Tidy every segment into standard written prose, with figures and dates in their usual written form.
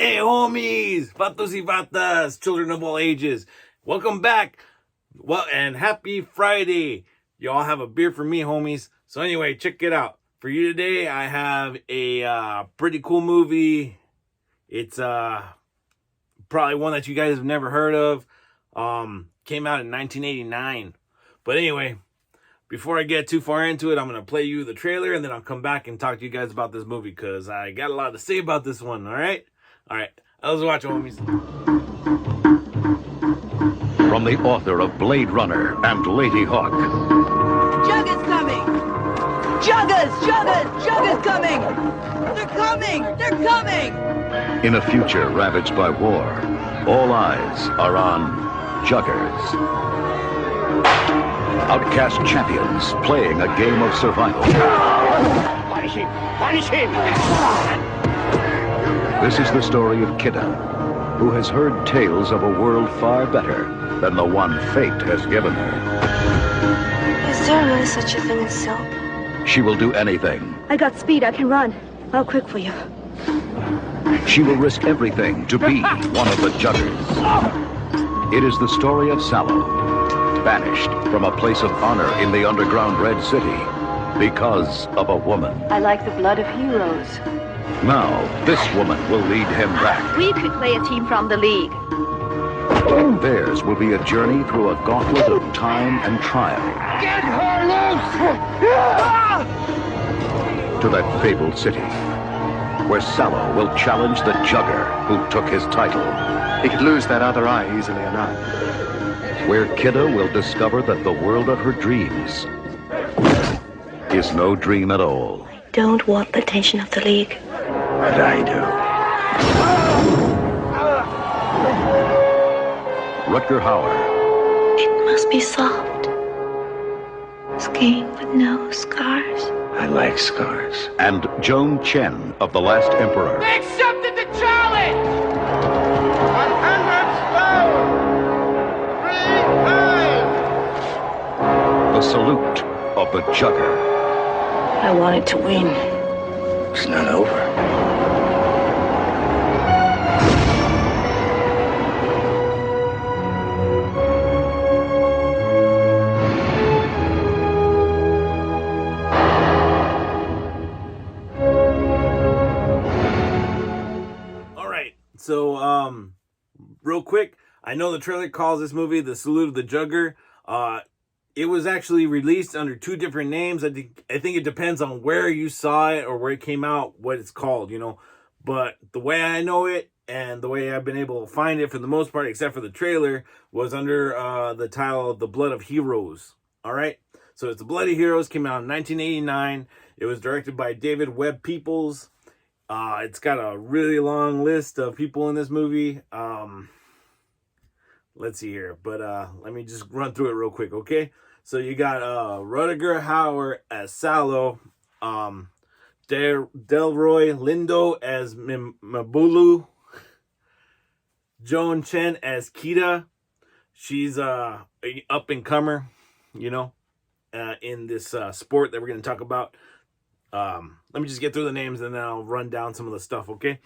Hey homies, vatos y vatas, children of all ages, welcome back. Well, and happy Friday. Y'all have a beer for me, homies. So anyway, check it out. For you today, I have a pretty cool movie. It's probably one that you guys have never heard of. Came out in 1989. But anyway, before I get too far into it, I'm going to play you the trailer and then I'll come back and talk to you guys about this movie because I got a lot to say about this one, all right? All right, let's watch, homies. From the author of Blade Runner and Lady Hawk. Jugger's coming! Jugger's coming! They're coming! They're coming! In a future ravaged by war, all eyes are on Juggers. Outcast champions playing a game of survival. Punish him! Punish him! This is the story of Kidda, who has heard tales of a world far better than the one fate has given her. Is there really such a thing as soap? She will do anything. I got speed, I can run. I'll quick for you. She will risk everything to be one of the Juggers. It is the story of Sallow, banished from a place of honor in the underground Red City because of a woman. I like the blood of heroes. Now, this woman will lead him back. We could play a team from the league. Theirs will be a journey through a gauntlet of time and trial. Get her loose! To that fabled city, where Sallow will challenge the Jugger who took his title. He could lose that other eye easily enough. Where Kidda will discover that the world of her dreams is no dream at all. I don't want the attention of the league. But I do. Rutger Hauer, It must be soft. Skin with no scars. I like scars. and Joan Chen of The Last Emperor. They accepted the challenge! 100 stone! 3 times! The salute of the Jugger. I wanted to win. It's not over. All right, so real quick, I know the trailer calls this movie The Salute of the Jugger. It was actually released under two different names. I think it depends on where you saw it or where it came out, what it's called, you know. But the way I know it and the way I've been able to find it for the most part, except for the trailer, was under the title of The Blood of Heroes. All right, so it's The Blood of Heroes, came out in 1989. It was directed by David Webb Peoples. It's got a really long list of people in this movie. Let's see here, but let me just run through it real quick, okay? So you got Rutger Hauer as Sallow, Delroy Lindo as Mabulu, Joan Chen as Kidda. She's a up-and-comer, you know, in this sport that we're going to talk about. Let me just get through the names and then I'll run down some of the stuff, okay?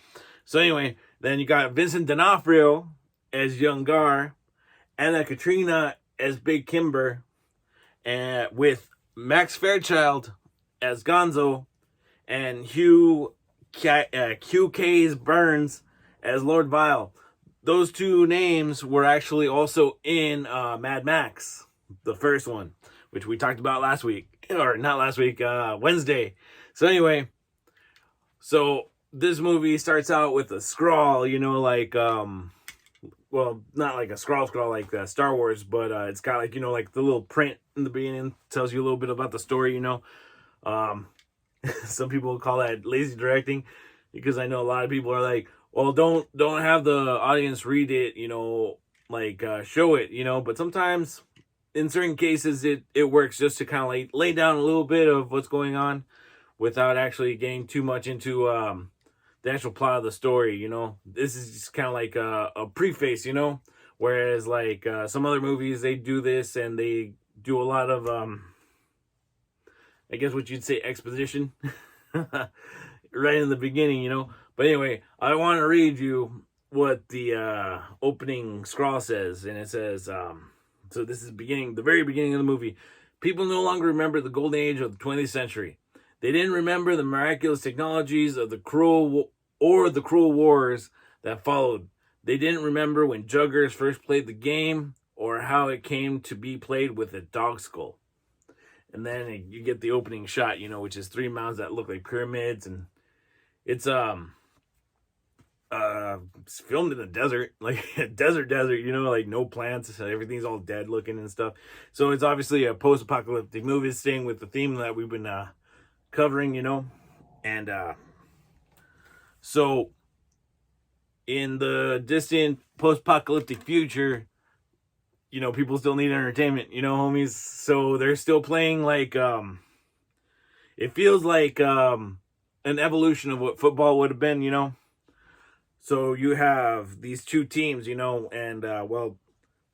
So anyway, then you got Vincent D'Onofrio as Young Gar, Anna Katrina as Big Kimber, and with Max Fairchild as Gonzo, and Hugh Case Burns as Lord Vile. Those two names were actually also in Mad Max, the first one, which we talked about last week, or not last week, Wednesday. So anyway, so this movie starts out with a scrawl, you know, like, well, not like a scrawl like Star Wars, but it's got like, you know, like the little print in the beginning tells you a little bit about the story, you know. Some people call that lazy directing because I know a lot of people are like, well, don't have the audience read it, you know, like show it, you know. But sometimes in certain cases it works just to kind of like lay down a little bit of what's going on without actually getting too much into the actual plot of the story, you know. This is just kind of like a preface, you know. Whereas like some other movies, they do this and they do a lot of I guess what you'd say exposition right in the beginning, you know. But anyway, I want to read you what the opening scroll says, and it says, so this is the very beginning of the movie. People no longer remember the golden age of the 20th century. They didn't remember the miraculous technologies of the cruel wars that followed. They didn't remember when Juggers first played the game or how it came to be played with a dog skull. And then you get the opening shot, which is 3 mounds that look like pyramids, and it's it's filmed in the desert, like a desert, like no plants, everything's all dead looking and stuff. So it's obviously a post-apocalyptic movie, staying with the theme that we've been covering, and so in the distant post-apocalyptic future, people still need entertainment, homies. So they're still playing like it feels like an evolution of what football would have been. So you have these two teams, and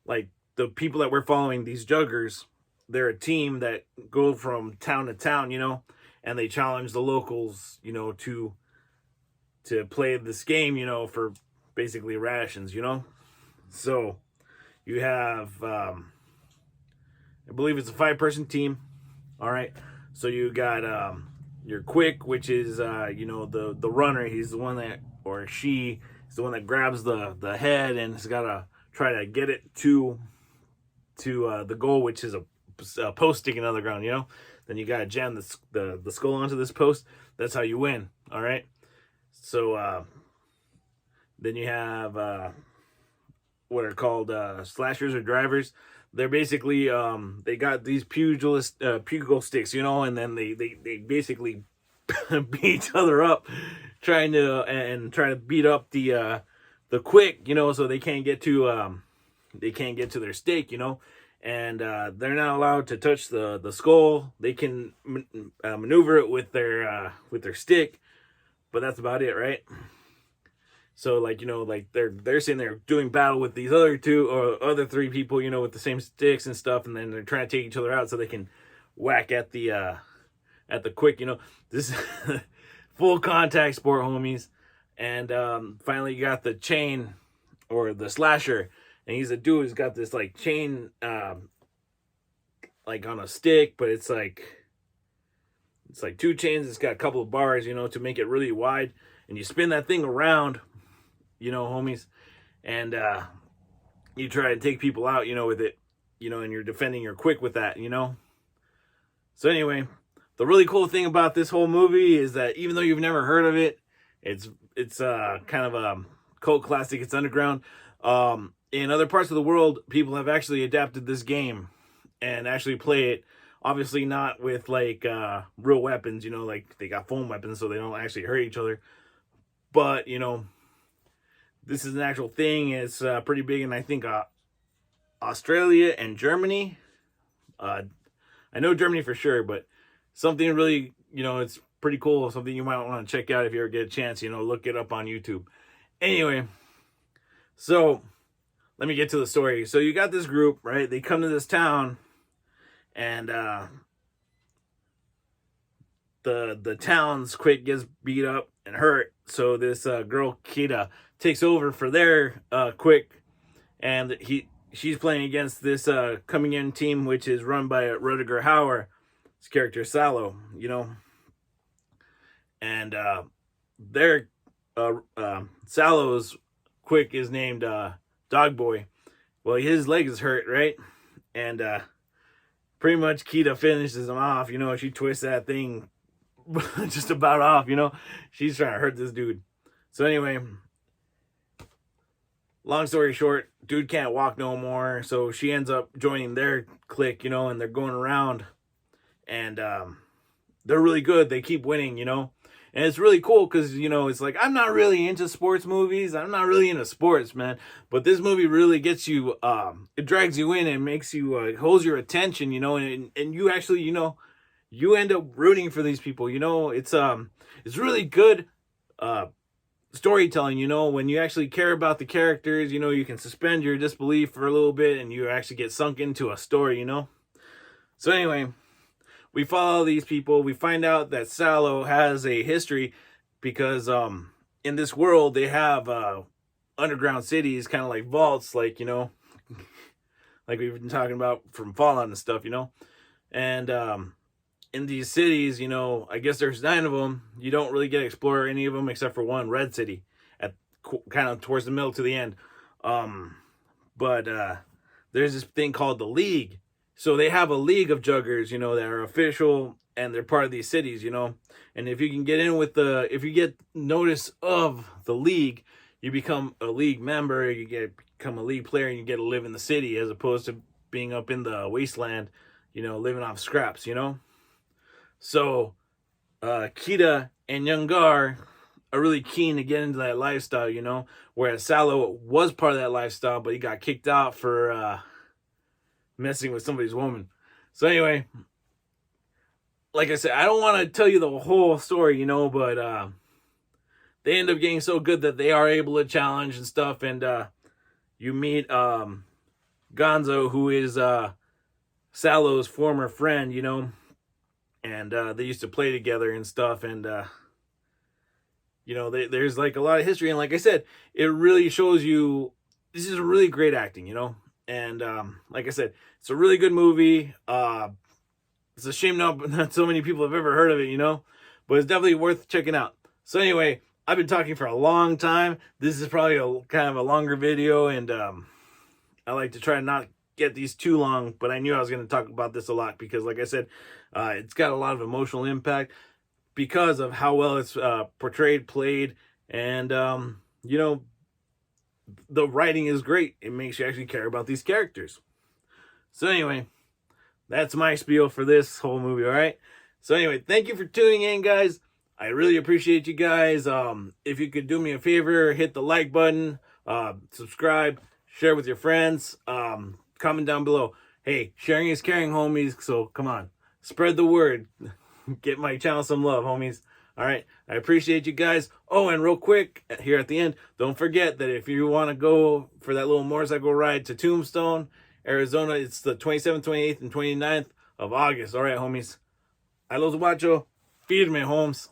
like the people that we're following, these Juggers, they're a team that go from town to town, and they challenge the locals, to play this game, for basically rations, So you have, I believe it's a 5-person team. All right. So you got your Quick, which is, the runner. He's the one that, or she is the one that grabs the head and has got to try to get it to the goal, which is a post sticking out of the ground, Then you got to jam the skull onto this post. That's how you win. All right. So then you have what are called slashers or drivers. They're basically they got these pugil sticks, and then they basically beat each other up, trying to beat up the Quick, so they can't get to their stake, and they're not allowed to touch the skull. They can maneuver it with their stick, but that's about it, right? So like they're sitting there doing battle with these other 3 people, with the same sticks and stuff, and then they're trying to take each other out so they can whack at the Quick. This is full contact sport, homies. And finally you got the chain, or the slasher, and he's a dude who's got this like chain like on a stick, but it's like 2 chains. It's got a couple of bars, to make it really wide, and you spin that thing around, homies, and you try to take people out, with it, and you're defending your Quick with that, So anyway, the really cool thing about this whole movie is that even though you've never heard of it, it's kind of a cult classic. It's underground. In other parts of the world, people have actually adapted this game and actually play it. Obviously not with like real weapons, like they got foam weapons, so they don't actually hurt each other. But this is an actual thing. It's pretty big, and I think Australia and Germany. I know Germany for sure, but something really, it's pretty cool. Something you might want to check out if you ever get a chance. Look it up on YouTube. Anyway, so let me get to the story. So you got this group, right? They come to this town, and the town's Quick gets beat up and hurt. So this girl Kita takes over for their Quick, and she's playing against this coming in team, which is run by Rutger Hauer. His character Sallow, and their Sallow's Quick is named Dog Boy. Well, his leg is hurt, right? And pretty much Kita finishes him off. She twists that thing just about off. She's trying to hurt this dude. So anyway, long story short, dude can't walk no more. So she ends up joining their clique, and they're going around, and they're really good. They keep winning, and it's really cool because, it's like, I'm not really into sports movies. I'm not really into sports, man. But this movie really gets you, it drags you in and makes you, holds your attention, and you actually, you end up rooting for these people, it's really good storytelling, when you actually care about the characters, you can suspend your disbelief for a little bit and you actually get sunk into a story, So anyway, we follow these people. We find out that Sallow has a history because in this world, they have underground cities, kind of like vaults, like, like we've been talking about from Fallout and stuff, and in these cities, I guess there's 9 of them. You don't really get to explore any of them except for one, Red City, at kind of towards the middle to the end. But there's this thing called the League. So they have a league of juggers, that are official, and they're part of these cities, And if you can get in with if you get notice of the league, you become a league member, become a league player, and you get to live in the city as opposed to being up in the wasteland, living off scraps, So, Kita and Youngar are really keen to get into that lifestyle, whereas Sallow was part of that lifestyle, but he got kicked out for messing with somebody's woman. So anyway, like I said, I don't want to tell you the whole story, but they end up getting so good that they are able to challenge and stuff, and you meet Gonzo, who is Sallow's former friend, and they used to play together and stuff, and there's like a lot of history, and like I said, it really shows you this is really great acting, and like I said, it's a really good movie. It's a shame not so many people have ever heard of it, but it's definitely worth checking out. So anyway, I've been talking for a long time. This is probably a kind of a longer video, and I like to try to not get these too long, but I knew I was going to talk about this a lot because, like I said, it's got a lot of emotional impact because of how well it's portrayed, played, and, the writing is great. It makes you actually care about these characters. So anyway, that's my spiel for this whole movie, all right? So anyway, thank you for tuning in, guys. I really appreciate you guys. If you could do me a favor, hit the like button, subscribe, share with your friends, comment down below. Hey, sharing is caring, homies, so come on. Spread the word. Get my channel some love, homies. All right, I appreciate you guys. Oh, and real quick, here at the end, don't forget that if you want to go for that little motorcycle ride to Tombstone, Arizona, it's the 27th, 28th, and 29th of August. All right, homies. I los guacho. Firme, homes.